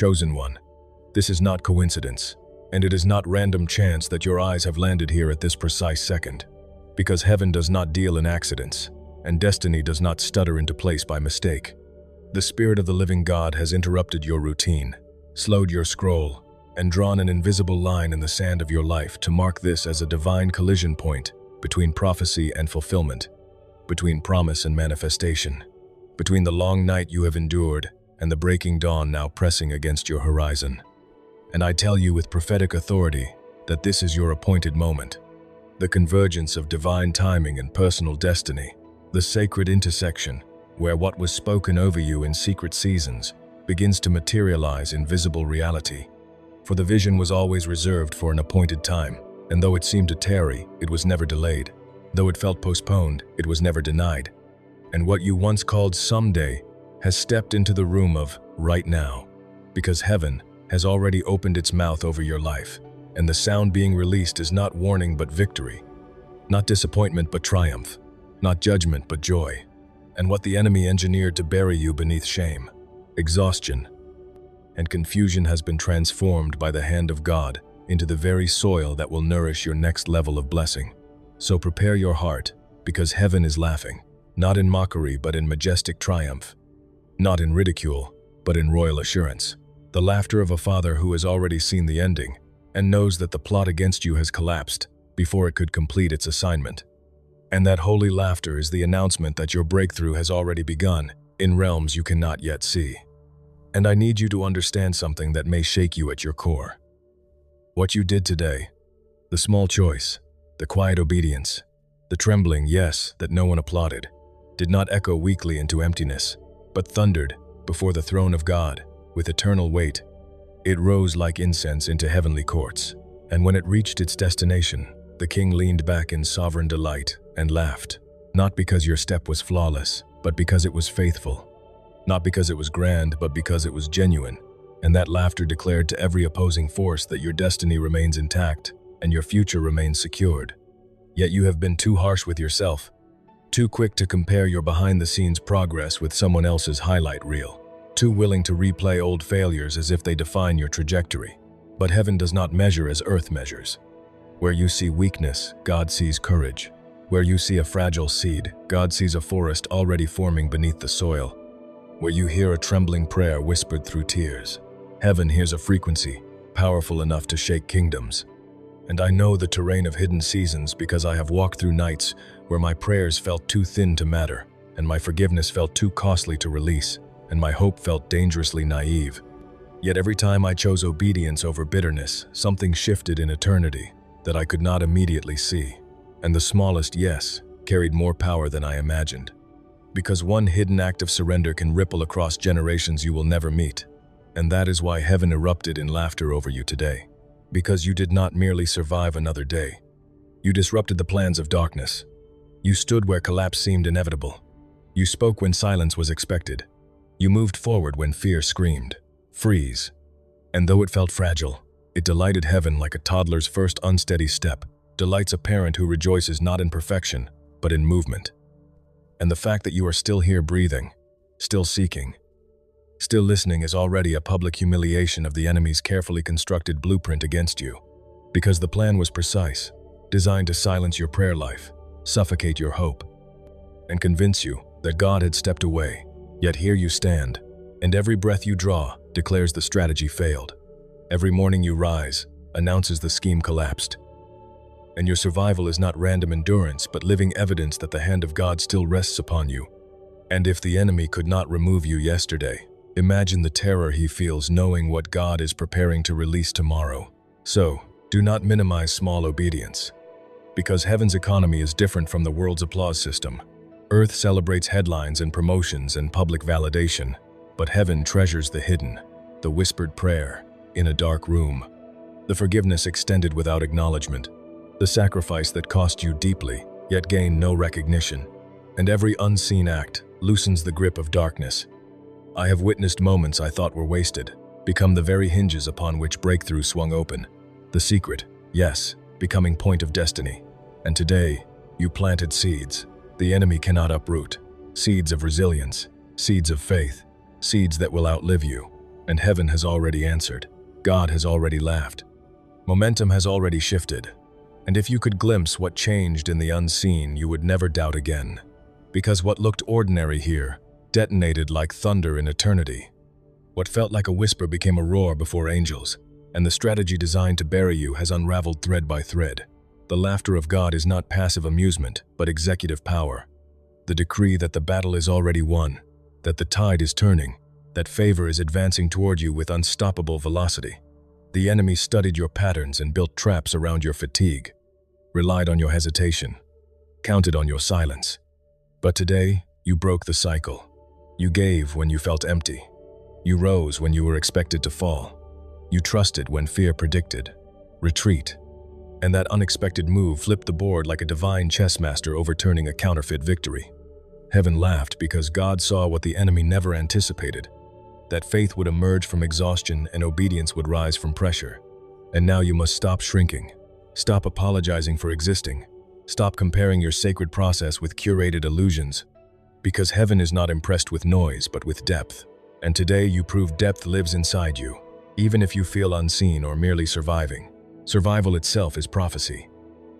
Chosen one, this is not coincidence, and it is not random chance that your eyes have landed here at this precise second, because heaven does not deal in accidents, and destiny does not stutter into place by mistake. The Spirit of the living God has interrupted your routine, slowed your scroll, and drawn an invisible line in the sand of your life to mark this as a divine collision point between prophecy and fulfillment, between promise and manifestation, between the long night you have endured and the breaking dawn now pressing against your horizon. And I tell you with prophetic authority that this is your appointed moment, the convergence of divine timing and personal destiny, the sacred intersection where what was spoken over you in secret seasons begins to materialize in visible reality. For the vision was always reserved for an appointed time, and though it seemed to tarry, it was never delayed. Though it felt postponed, it was never denied. And what you once called someday has stepped into the room of right now, because heaven has already opened its mouth over your life, and the sound being released is not warning but victory, not disappointment but triumph, not judgment but joy. And what the enemy engineered to bury you beneath shame, exhaustion, and confusion has been transformed by the hand of God into the very soil that will nourish your next level of blessing. So prepare your heart, because heaven is laughing, not in mockery but in majestic triumph, not in ridicule but in royal assurance. The laughter of a father who has already seen the ending and knows that the plot against you has collapsed before it could complete its assignment. And that holy laughter is the announcement that your breakthrough has already begun in realms you cannot yet see. And I need you to understand something that may shake you at your core. What you did today, the small choice, the quiet obedience, the trembling yes that no one applauded, did not echo weakly into emptiness, but thundered before the throne of God with eternal weight. It rose like incense into heavenly courts, and when it reached its destination, the king leaned back in sovereign delight and laughed, not because your step was flawless, but because it was faithful, not because it was grand, but because it was genuine. And that laughter declared to every opposing force that your destiny remains intact and your future remains secured. Yet you have been too harsh with yourself, too quick to compare your behind-the-scenes progress with someone else's highlight reel, too willing to replay old failures as if they define your trajectory. But heaven does not measure as earth measures. Where you see weakness, God sees courage. Where you see a fragile seed, God sees a forest already forming beneath the soil. Where you hear a trembling prayer whispered through tears, heaven hears a frequency powerful enough to shake kingdoms. And I know the terrain of hidden seasons because I have walked through nights where my prayers felt too thin to matter, and my forgiveness felt too costly to release, and my hope felt dangerously naive. Yet every time I chose obedience over bitterness, something shifted in eternity that I could not immediately see. And the smallest yes carried more power than I imagined. Because one hidden act of surrender can ripple across generations you will never meet. And that is why heaven erupted in laughter over you today. Because you did not merely survive another day. You disrupted the plans of darkness. You stood where collapse seemed inevitable. You spoke when silence was expected. You moved forward when fear screamed, freeze. And though it felt fragile, it delighted heaven like a toddler's first unsteady step, delights a parent who rejoices not in perfection, but in movement. And the fact that you are still here breathing, still seeking, still listening is already a public humiliation of the enemy's carefully constructed blueprint against you. Because the plan was precise, designed to silence your prayer life, suffocate your hope, and convince you that God had stepped away. Yet here you stand, and every breath you draw declares the strategy failed. Every morning you rise announces the scheme collapsed. And your survival is not random endurance, but living evidence that the hand of God still rests upon you. And if the enemy could not remove you yesterday, imagine the terror he feels knowing what God is preparing to release tomorrow. So, do not minimize small obedience. Because heaven's economy is different from the world's applause system. Earth celebrates headlines and promotions and public validation, but heaven treasures the hidden, the whispered prayer in a dark room, the forgiveness extended without acknowledgement, the sacrifice that cost you deeply, yet gained no recognition, and every unseen act loosens the grip of darkness. I have witnessed moments I thought were wasted, become the very hinges upon which breakthrough swung open. The secret, yes, becoming point of destiny. And today, you planted seeds the enemy cannot uproot, seeds of resilience, seeds of faith, seeds that will outlive you. and heaven has already answered. God has already laughed. Momentum has already shifted. And if you could glimpse what changed in the unseen, you would never doubt again. Because what looked ordinary here detonated like thunder in eternity. What felt like a whisper became a roar before angels, and the strategy designed to bury you has unraveled thread by thread. The laughter of God is not passive amusement, but executive power. The decree that the battle is already won, that the tide is turning, that favor is advancing toward you with unstoppable velocity. The enemy studied your patterns and built traps around your fatigue, relied on your hesitation, counted on your silence. But today, you broke the cycle. You gave when you felt empty. You rose when you were expected to fall. You trusted when fear predicted retreat. And that unexpected move flipped the board like a divine chess master overturning a counterfeit victory. Heaven laughed because God saw what the enemy never anticipated, that faith would emerge from exhaustion and obedience would rise from pressure. And now you must stop shrinking, stop apologizing for existing, stop comparing your sacred process with curated illusions, because heaven is not impressed with noise but with depth. And today you prove depth lives inside you, even if you feel unseen or merely surviving. Survival itself is prophecy.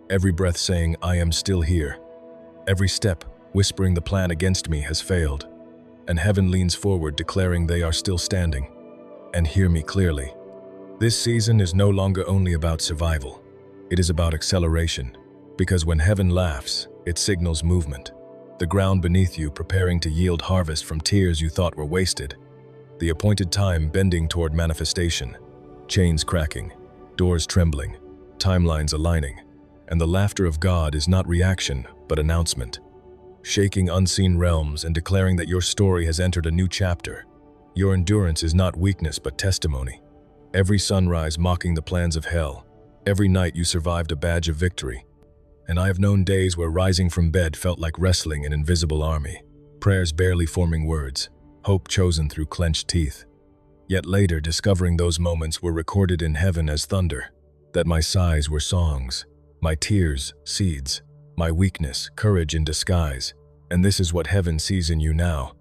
Every breath saying, I am still here. Every step whispering the plan against me has failed. And heaven leans forward declaring they are still standing. And hear me clearly. This season is no longer only about survival. It is about acceleration. Because when heaven laughs, it signals movement. The ground beneath you preparing to yield harvest from tears you thought were wasted. The appointed time bending toward manifestation. Chains cracking, doors trembling, timelines aligning. And the laughter of God is not reaction, but announcement. Shaking unseen realms and declaring that your story has entered a new chapter. Your endurance is not weakness but testimony. Every sunrise mocking the plans of hell. Every night you survived a badge of victory. And I have known days where rising from bed felt like wrestling an invisible army. Prayers barely forming words, hope chosen through clenched teeth. Yet later, discovering those moments were recorded in heaven as thunder. That my sighs were songs, my tears, seeds, my weakness, courage in disguise. And this is what heaven sees in you now.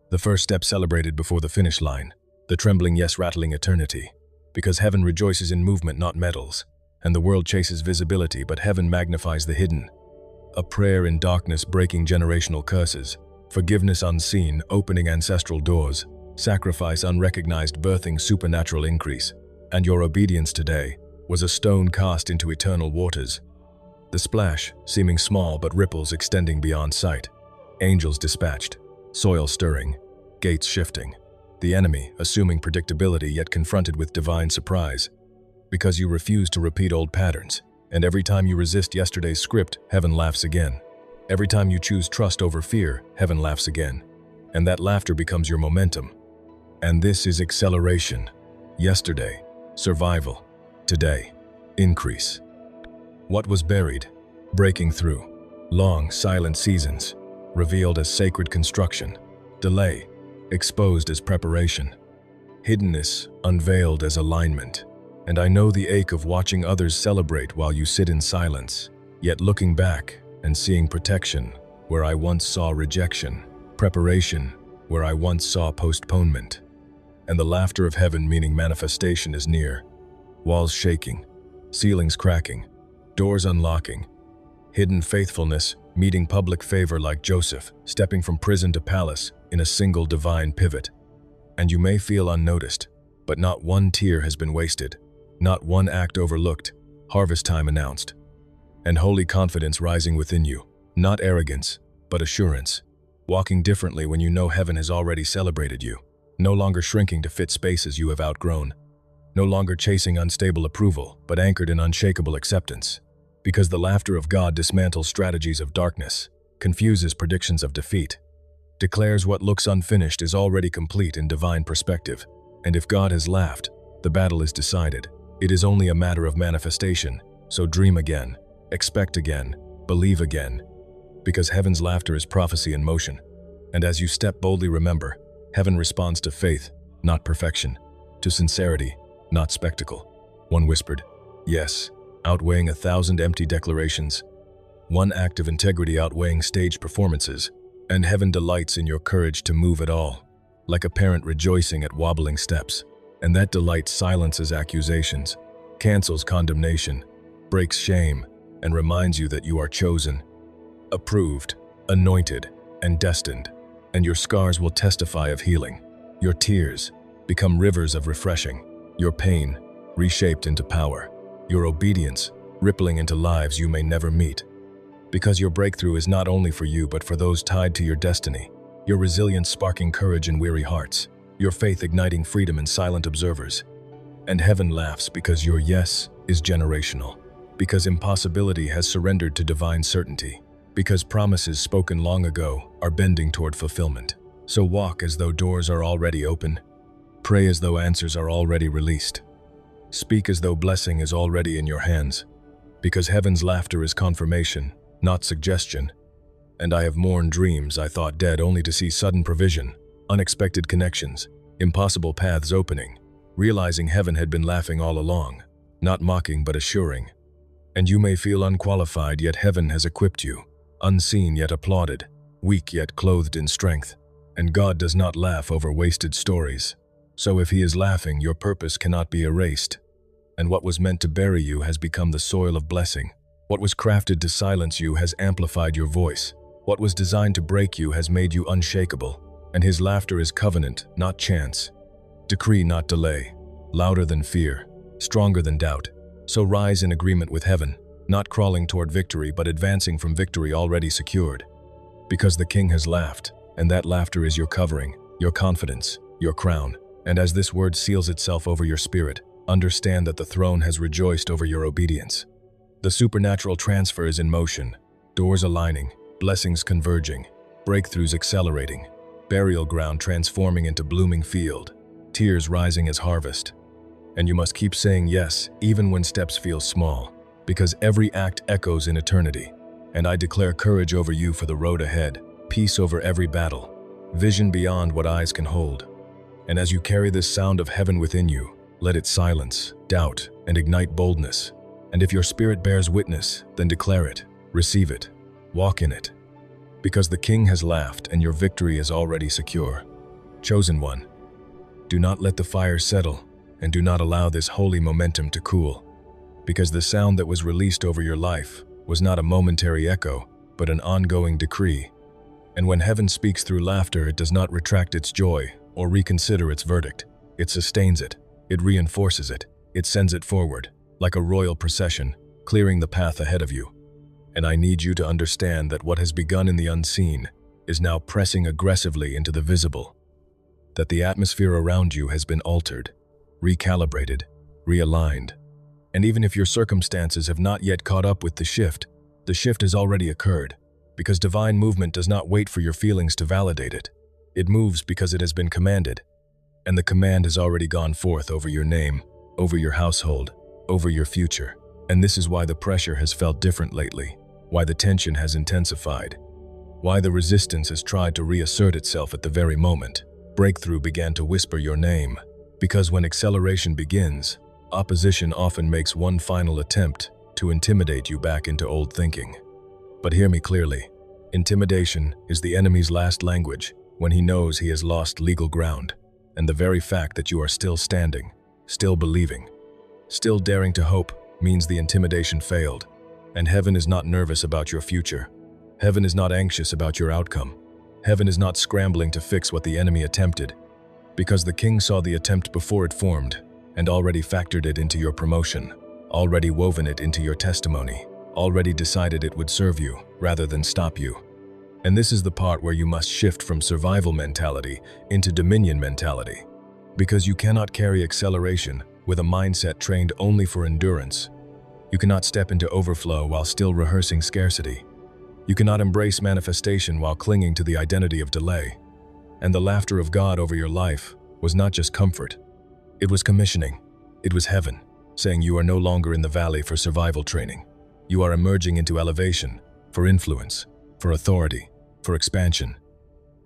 The first step celebrated before the finish line, the trembling yes rattling eternity. Because heaven rejoices in movement, not medals. And the world chases visibility, but heaven magnifies the hidden. A prayer in darkness breaking generational curses. Forgiveness unseen, opening ancestral doors. Sacrifice unrecognized, birthing supernatural increase. And your obedience today was a stone cast into eternal waters. The splash, seeming small but ripples extending beyond sight. Angels dispatched, soil stirring, gates shifting. The enemy, assuming predictability yet confronted with divine surprise. Because you refuse to repeat old patterns, and every time you resist yesterday's script, heaven laughs again. Every time you choose trust over fear, heaven laughs again. And that laughter becomes your momentum. And this is acceleration. Yesterday, survival. Today, increase. What was buried, breaking through. Long, silent seasons, revealed as sacred construction. Delay, exposed as preparation. Hiddenness, unveiled as alignment. And I know the ache of watching others celebrate while you sit in silence, yet looking back and seeing protection where I once saw rejection, preparation where I once saw postponement. And the laughter of heaven meaning manifestation is near. Walls shaking, ceilings cracking, doors unlocking. Hidden faithfulness meeting public favor like Joseph, stepping from prison to palace in a single divine pivot. And you may feel unnoticed, but not one tear has been wasted. Not one act overlooked, harvest time announced. And holy confidence rising within you, not arrogance, but assurance. Walking differently when you know heaven has already celebrated you. No longer shrinking to fit spaces you have outgrown. No longer chasing unstable approval, but anchored in unshakable acceptance. Because the laughter of God dismantles strategies of darkness, confuses predictions of defeat, declares what looks unfinished is already complete in divine perspective. And if God has laughed, the battle is decided. It is only a matter of manifestation, so dream again, expect again, believe again. Because heaven's laughter is prophecy in motion. And as you step boldly, remember, heaven responds to faith, not perfection, to sincerity, not spectacle. One whispered, yes, outweighing 1,000 empty declarations. One act of integrity outweighing staged performances. And heaven delights in your courage to move at all. like a parent rejoicing at wobbling steps. And that delight silences accusations, cancels condemnation, breaks shame, and reminds you that you are chosen, approved, anointed, and destined. And your scars will testify of healing. Your tears become rivers of refreshing. Your pain reshaped into power. Your obedience rippling into lives you may never meet. Because your breakthrough is not only for you but for those tied to your destiny. Your resilience sparking courage in weary hearts. Your faith igniting freedom in silent observers. And heaven laughs because your yes is generational. Because impossibility has surrendered to divine certainty. Because promises spoken long ago are bending toward fulfillment. So walk as though doors are already open. Pray as though answers are already released. Speak as though blessing is already in your hands. Because heaven's laughter is confirmation, not suggestion. And I have mourned dreams I thought dead only to see sudden provision, unexpected connections, impossible paths opening, realizing heaven had been laughing all along, not mocking but assuring. And you may feel unqualified, yet heaven has equipped you, unseen yet applauded, weak yet clothed in strength. And God does not laugh over wasted stories. So if He is laughing, your purpose cannot be erased. And what was meant to bury you has become the soil of blessing. What was crafted to silence you has amplified your voice. What was designed to break you has made you unshakable. And His laughter is covenant, not chance. Decree, not delay. Louder than fear, stronger than doubt. So rise in agreement with heaven, not crawling toward victory but advancing from victory already secured. Because the King has laughed, and that laughter is your covering, your confidence, your crown. And as this word seals itself over your spirit, understand that the throne has rejoiced over your obedience. The supernatural transfer is in motion, doors aligning, blessings converging, breakthroughs accelerating, burial ground transforming into blooming field, tears rising as harvest. And you must keep saying yes, even when steps feel small, because every act echoes in eternity. And I declare courage over you for the road ahead, peace over every battle, vision beyond what eyes can hold. And as you carry this sound of heaven within you, let it silence doubt and ignite boldness. And if your spirit bears witness, then declare it, receive it, walk in it. Because the King has laughed and your victory is already secure. Chosen one, do not let the fire settle, and do not allow this holy momentum to cool. Because the sound that was released over your life was not a momentary echo, but an ongoing decree. And when heaven speaks through laughter, it does not retract its joy or reconsider its verdict. It sustains it, it reinforces it, it sends it forward, like a royal procession, clearing the path ahead of you. And I need you to understand that what has begun in the unseen is now pressing aggressively into the visible. That the atmosphere around you has been altered, recalibrated, realigned. And even if your circumstances have not yet caught up with the shift has already occurred, because divine movement does not wait for your feelings to validate it. It moves because it has been commanded, and the command has already gone forth over your name, over your household, over your future. And this is why the pressure has felt different lately, why the tension has intensified, why the resistance has tried to reassert itself at the very moment breakthrough began to whisper your name. Because when acceleration begins, opposition often makes one final attempt to intimidate you back into old thinking. But hear me clearly, intimidation is the enemy's last language when he knows he has lost legal ground, and the very fact that you are still standing, still believing, still daring to hope means the intimidation failed. And heaven is not nervous about your future. Heaven is not anxious about your outcome. Heaven is not scrambling to fix what the enemy attempted, because the King saw the attempt before it formed and already factored it into your promotion, already woven it into your testimony, already decided it would serve you rather than stop you. And this is the part where you must shift from survival mentality into dominion mentality, because you cannot carry acceleration with a mindset trained only for endurance. You cannot step into overflow while still rehearsing scarcity. You cannot embrace manifestation while clinging to the identity of delay. And the laughter of God over your life was not just comfort. It was commissioning. It was heaven, saying you are no longer in the valley for survival training. You are emerging into elevation, for influence, for authority, for expansion.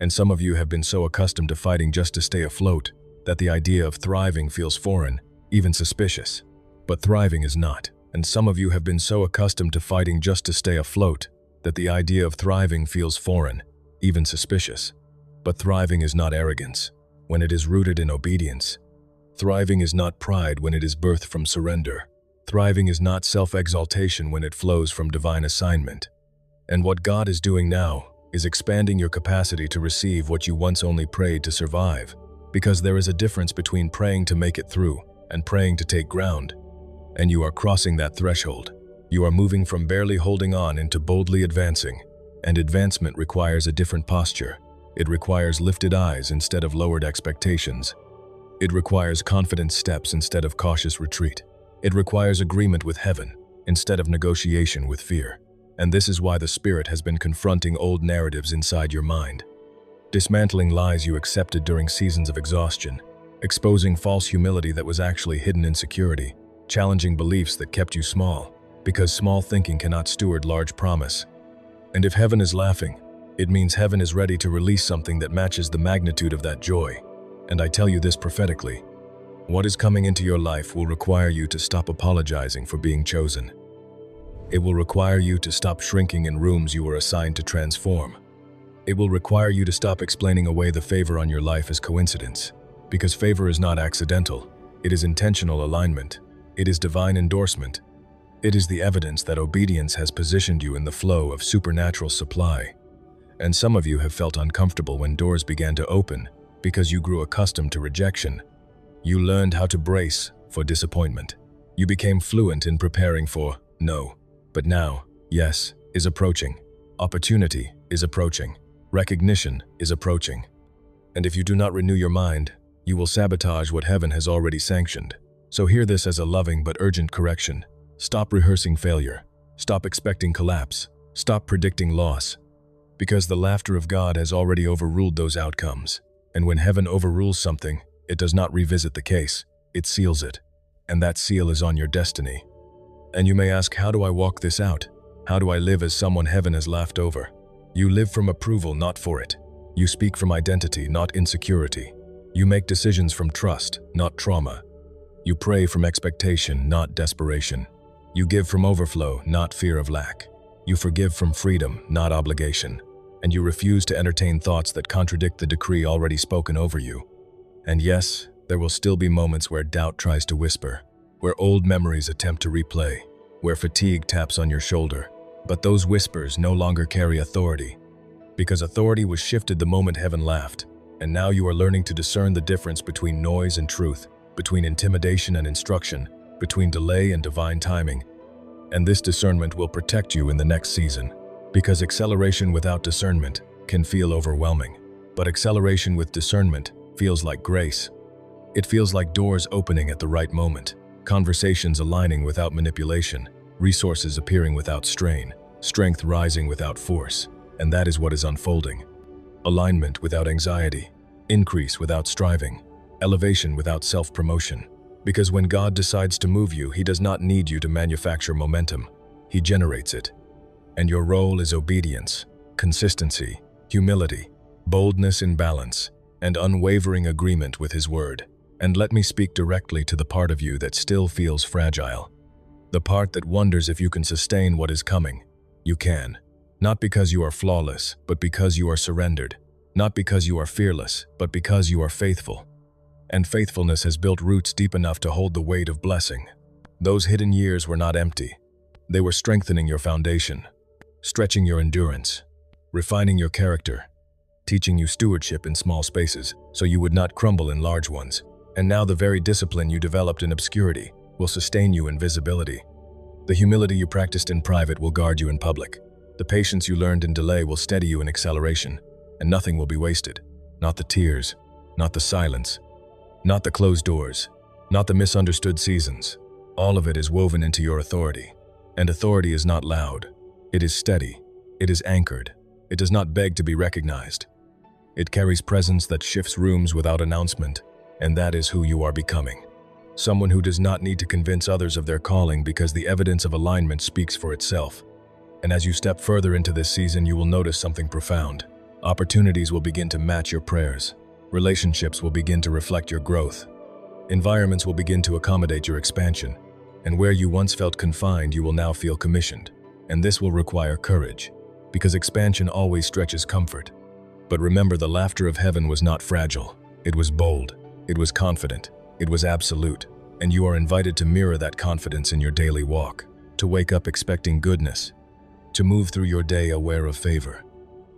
And some of you have been so accustomed to fighting just to stay afloat that the idea of thriving feels foreign, even suspicious. But thriving is not. And some of you have been so accustomed to fighting just to stay afloat that the idea of thriving feels foreign, even suspicious. But thriving is not arrogance. when it is rooted in obedience. Thriving is not pride when it is birthed from surrender. Thriving is not self-exaltation when it flows from divine assignment. And what God is doing now is expanding your capacity to receive what you once only prayed to survive, because there is a difference between praying to make it through and praying to take ground. And you are crossing that threshold. You are moving from barely holding on into boldly advancing, and advancement requires a different posture. It requires lifted eyes instead of lowered expectations. It requires confident steps instead of cautious retreat. It requires agreement with heaven instead of negotiation with fear. And this is why the Spirit has been confronting old narratives inside your mind, dismantling lies you accepted during seasons of exhaustion, exposing false humility that was actually hidden insecurity, challenging beliefs that kept you small, because small thinking cannot steward large promise. And if heaven is laughing, it means heaven is ready to release something that matches the magnitude of that joy. And I tell you this prophetically: what is coming into your life will require you to stop apologizing for being chosen. It will require you to stop shrinking in rooms you were assigned to transform. It will require you to stop explaining away the favor on your life as coincidence, because favor is not accidental. It is intentional alignment. It is divine endorsement. It is the evidence that obedience has positioned you in the flow of supernatural supply. And some of you have felt uncomfortable when doors began to open because you grew accustomed to rejection. You learned how to brace for disappointment. You became fluent in preparing for no. But now, yes is approaching. Opportunity is approaching. Recognition is approaching. And if you do not renew your mind, you will sabotage what heaven has already sanctioned. So hear this as a loving but urgent correction. Stop rehearsing failure. Stop expecting collapse. Stop predicting loss. Because the laughter of God has already overruled those outcomes. And when heaven overrules something, it does not revisit the case. It seals it. And that seal is on your destiny. And you may ask, how do I walk this out? How do I live as someone heaven has laughed over? You live from approval, not for it. You speak from identity, not insecurity. You make decisions from trust, not trauma. You pray from expectation, not desperation. You give from overflow, not fear of lack. You forgive from freedom, not obligation. And you refuse to entertain thoughts that contradict the decree already spoken over you. And yes, there will still be moments where doubt tries to whisper, where old memories attempt to replay, where fatigue taps on your shoulder. But those whispers no longer carry authority, because authority was shifted the moment heaven laughed. And now you are learning to discern the difference between noise and truth, between intimidation and instruction, between delay and divine timing. And this discernment will protect you in the next season, because acceleration without discernment can feel overwhelming. But acceleration with discernment feels like grace. It feels like doors opening at the right moment, conversations aligning without manipulation, resources appearing without strain, strength rising without force. And that is what is unfolding. Alignment without anxiety, increase without striving, elevation without self-promotion. Because when God decides to move you, He does not need you to manufacture momentum. He generates it. And your role is obedience, consistency, humility, boldness in balance, and unwavering agreement with His word. And let me speak directly to the part of you that still feels fragile. The part that wonders if you can sustain what is coming. You can. Not because you are flawless, but because you are surrendered. Not because you are fearless, but because you are faithful. And faithfulness has built roots deep enough to hold the weight of blessing. Those hidden years were not empty. They were strengthening your foundation, stretching your endurance, refining your character, teaching you stewardship in small spaces so you would not crumble in large ones. And now the very discipline you developed in obscurity will sustain you in visibility. The humility you practiced in private will guard you in public. The patience you learned in delay will steady you in acceleration, and nothing will be wasted. Not the tears, not the silence, not the closed doors, not the misunderstood seasons. All of it is woven into your authority. And authority is not loud. It is steady. It is anchored. It does not beg to be recognized. It carries presence that shifts rooms without announcement, and that is who you are becoming. Someone who does not need to convince others of their calling because the evidence of alignment speaks for itself. And as you step further into this season, you will notice something profound. Opportunities will begin to match your prayers. Relationships will begin to reflect your growth. Environments will begin to accommodate your expansion. And where you once felt confined, you will now feel commissioned. And this will require courage, because expansion always stretches comfort. But remember, the laughter of heaven was not fragile. It was bold, it was confident, it was absolute, and you are invited to mirror that confidence in your daily walk, to wake up expecting goodness, to move through your day aware of favor,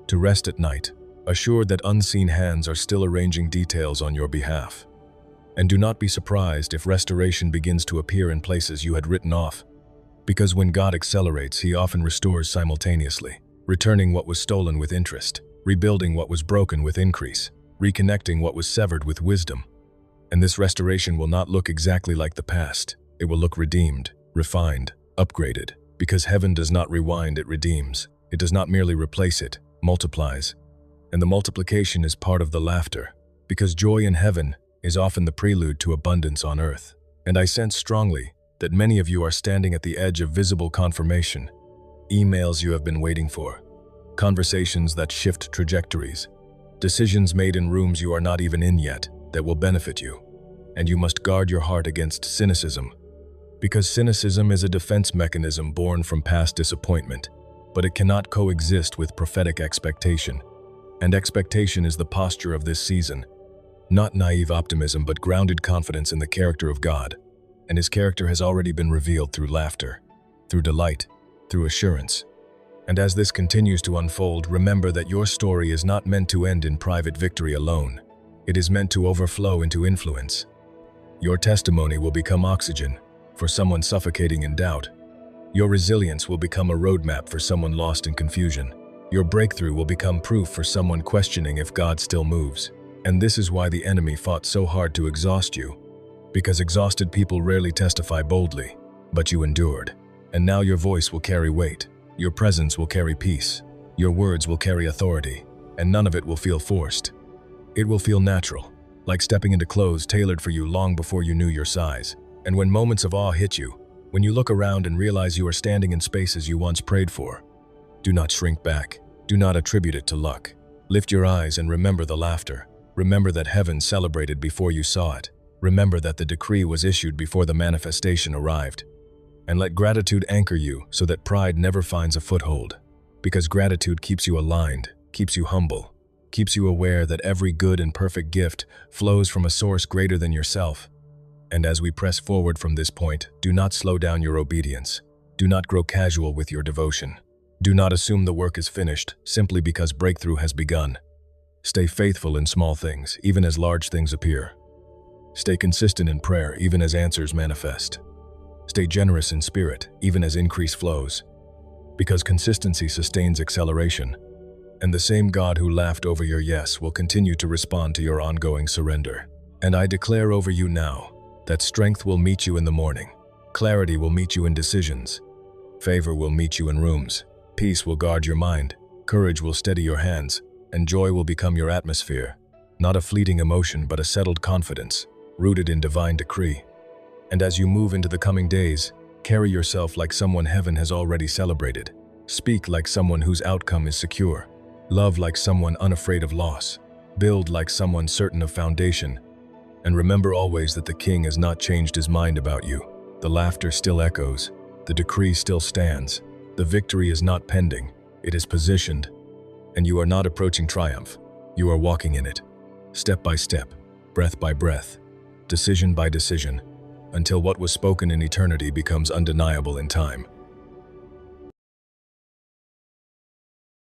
to rest at night, assured that unseen hands are still arranging details on your behalf. And do not be surprised if restoration begins to appear in places you had written off, because when God accelerates, He often restores simultaneously, returning what was stolen with interest, rebuilding what was broken with increase, reconnecting what was severed with wisdom. And this restoration will not look exactly like the past. It will look redeemed, refined, upgraded, because heaven does not rewind, it redeems. It does not merely replace, it multiplies. And the multiplication is part of the laughter, because joy in heaven is often the prelude to abundance on earth. And I sense strongly that many of you are standing at the edge of visible confirmation, emails you have been waiting for, conversations that shift trajectories, decisions made in rooms you are not even in yet that will benefit you. And you must guard your heart against cynicism, because cynicism is a defense mechanism born from past disappointment, but it cannot coexist with prophetic expectation. And expectation is the posture of this season, not naive optimism but grounded confidence in the character of God. And His character has already been revealed through laughter, through delight, through assurance. And as this continues to unfold, remember that your story is not meant to end in private victory alone. It is meant to overflow into influence. Your testimony will become oxygen for someone suffocating in doubt. Your resilience will become a roadmap for someone lost in confusion. Your breakthrough will become proof for someone questioning if God still moves. And this is why the enemy fought so hard to exhaust you, because exhausted people rarely testify boldly, but you endured. And now your voice will carry weight, your presence will carry peace, your words will carry authority, and none of it will feel forced. It will feel natural, like stepping into clothes tailored for you long before you knew your size. And when moments of awe hit you, when you look around and realize you are standing in spaces you once prayed for, do not shrink back. Do not attribute it to luck. Lift your eyes and remember the laughter. Remember that heaven celebrated before you saw it. Remember that the decree was issued before the manifestation arrived. And let gratitude anchor you so that pride never finds a foothold. Because gratitude keeps you aligned, keeps you humble, keeps you aware that every good and perfect gift flows from a source greater than yourself. And as we press forward from this point, do not slow down your obedience. Do not grow casual with your devotion. Do not assume the work is finished simply because breakthrough has begun. Stay faithful in small things, even as large things appear. Stay consistent in prayer, even as answers manifest. Stay generous in spirit, even as increase flows. Because consistency sustains acceleration, and the same God who laughed over your yes will continue to respond to your ongoing surrender. And I declare over you now that strength will meet you in the morning, clarity will meet you in decisions, favor will meet you in rooms, peace will guard your mind, courage will steady your hands, and joy will become your atmosphere, not a fleeting emotion but a settled confidence, rooted in divine decree. And as you move into the coming days, carry yourself like someone heaven has already celebrated. Speak like someone whose outcome is secure. Love like someone unafraid of loss. Build like someone certain of foundation. And remember always that the King has not changed his mind about you. The laughter still echoes. The decree still stands. The victory is not pending. It is positioned. And you are not approaching triumph. You are walking in it. Step by step, breath by breath, decision by decision, until what was spoken in eternity becomes undeniable in time.